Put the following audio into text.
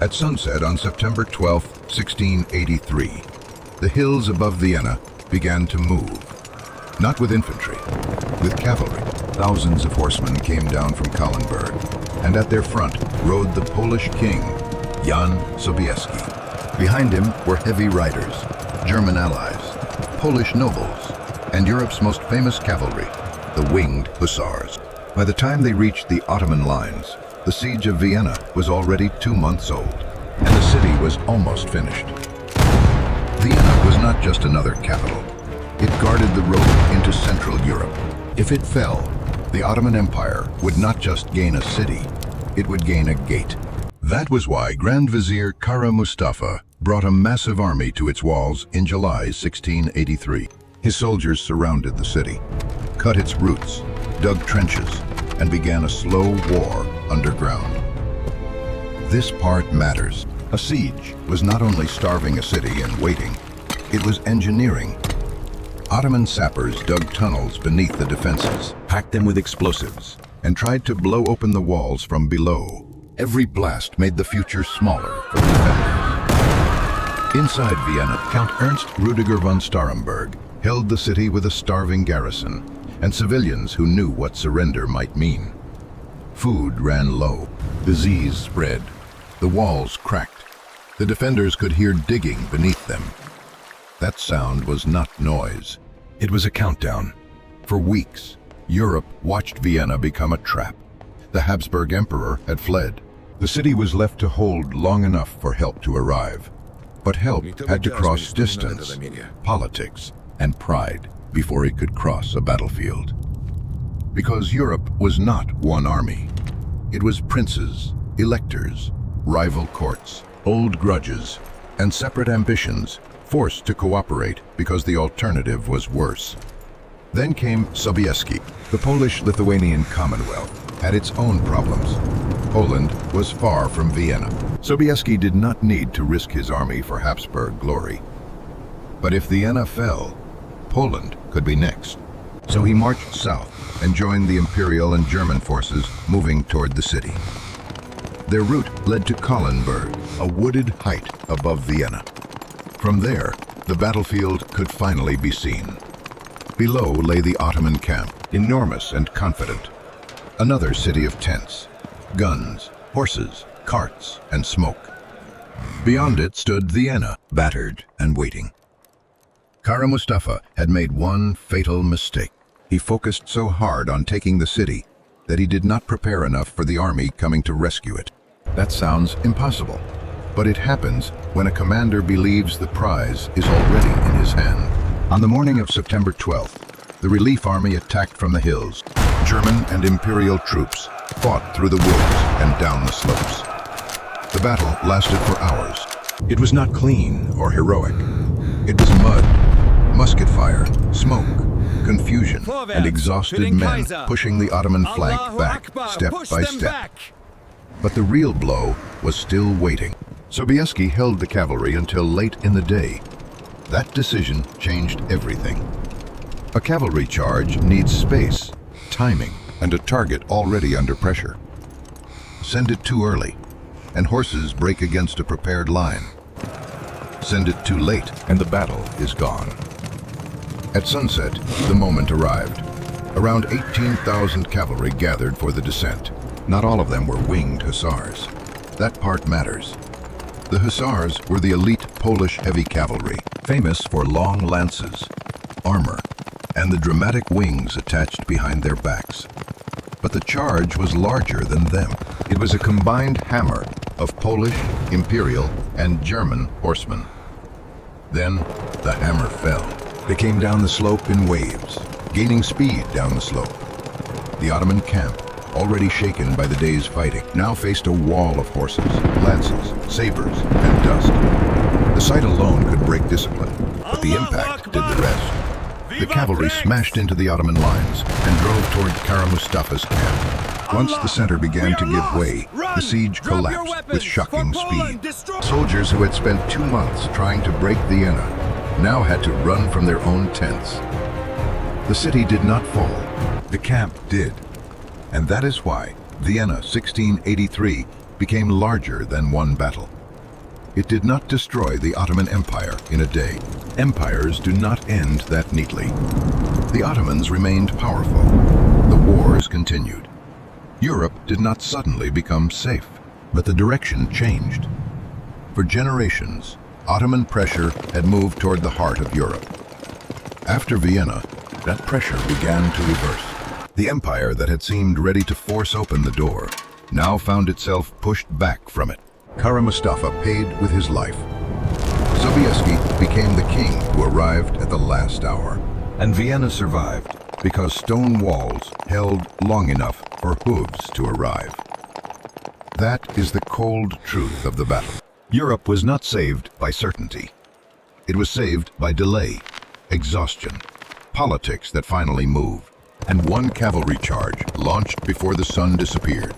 At sunset on September 12, 1683, the hills above Vienna began to move. Not with infantry, with cavalry. Thousands of horsemen came down from Kahlenberg, and at their front rode the Polish king, Jan Sobieski. Behind him were heavy riders, German allies, Polish nobles, and Europe's most famous cavalry, the winged Hussars. By the time they reached the Ottoman lines, the siege of Vienna was already 2 months old, and the city was almost finished. Vienna was not just another capital. It guarded the road into Central Europe. If it fell, the Ottoman Empire would not just gain a city, it would gain a gate. That was why Grand Vizier Kara Mustafa brought a massive army to its walls in July 1683. His soldiers surrounded the city, cut its routes, dug trenches, and began a slow war underground. This part matters. A siege was not only starving a city and waiting, it was engineering. Ottoman sappers dug tunnels beneath the defenses, packed them with explosives, and tried to blow open the walls from below. Every blast made the future smaller for the defenders. Inside Vienna, Count Ernst Rüdiger von Starhemberg held the city with a starving garrison, and civilians who knew what surrender might mean. Food ran low, disease spread, the walls cracked. The defenders could hear digging beneath them. That sound was not noise. It was a countdown. For weeks, Europe watched Vienna become a trap. The Habsburg emperor had fled. The city was left to hold long enough for help to arrive. But help had to cross distance, politics, and pride before it could cross a battlefield. Because Europe was not one army. It was princes, electors, rival courts, old grudges, and separate ambitions forced to cooperate because the alternative was worse. Then came Sobieski. The Polish-Lithuanian Commonwealth had its own problems. Poland was far from Vienna. Sobieski did not need to risk his army for Habsburg glory. But if Vienna fell, Poland could be next. So he marched south and joined the imperial and German forces moving toward the city. Their route led to Kahlenberg, a wooded height above Vienna. From there, the battlefield could finally be seen. Below lay the Ottoman camp, enormous and confident. Another city of tents, guns, horses, carts, and smoke. Beyond it stood Vienna, battered and waiting. Kara Mustafa had made one fatal mistake. He focused so hard on taking the city that he did not prepare enough for the army coming to rescue it. That sounds impossible, but it happens when a commander believes the prize is already in his hand. On the morning of September 12th, the relief army attacked from the hills. German and imperial troops fought through the woods and down the slopes. The battle lasted for hours. It was not clean or heroic. It was mud, musket fire, smoke, confusion, and exhausted men pushing the Ottoman flank back step by step. But the real blow was still waiting. Sobieski held the cavalry until late in the day. That decision changed everything. A cavalry charge needs space, timing, and a target already under pressure. Send it too early, and horses break against a prepared line. Send it too late, and the battle is gone. At sunset, the moment arrived. Around 18,000 cavalry gathered for the descent. Not all of them were winged hussars. That part matters. The hussars were the elite Polish heavy cavalry, famous for long lances, armor, and the dramatic wings attached behind their backs. But the charge was larger than them. It was a combined hammer of Polish, imperial, and German horsemen. Then the hammer fell. They came down the slope in waves, gaining speed down the slope. The Ottoman camp, already shaken by the day's fighting, now faced a wall of horses, lances, sabers, and dust. The sight alone could break discipline, but the impact did the rest. The cavalry smashed into the Ottoman lines and drove toward Kara Mustafa's camp. Once the center began to give way, the siege collapsed with shocking speed. Soldiers who had spent 2 months trying to break Vienna now had to run from their own tents. The city did not fall, the camp did. And that is why Vienna 1683 became larger than one battle. It did not destroy the Ottoman Empire in a day. Empires do not end that neatly. The Ottomans remained powerful. The wars continued. Europe did not suddenly become safe, but the direction changed. For generations, Ottoman pressure had moved toward the heart of Europe. After Vienna, that pressure began to reverse. The empire that had seemed ready to force open the door now found itself pushed back from it. Kara Mustafa paid with his life. Sobieski became the king who arrived at the last hour. And Vienna survived because stone walls held long enough for hooves to arrive. That is the cold truth of the battle. Europe was not saved by certainty. It was saved by delay, exhaustion, politics that finally moved, and one cavalry charge launched before the sun disappeared.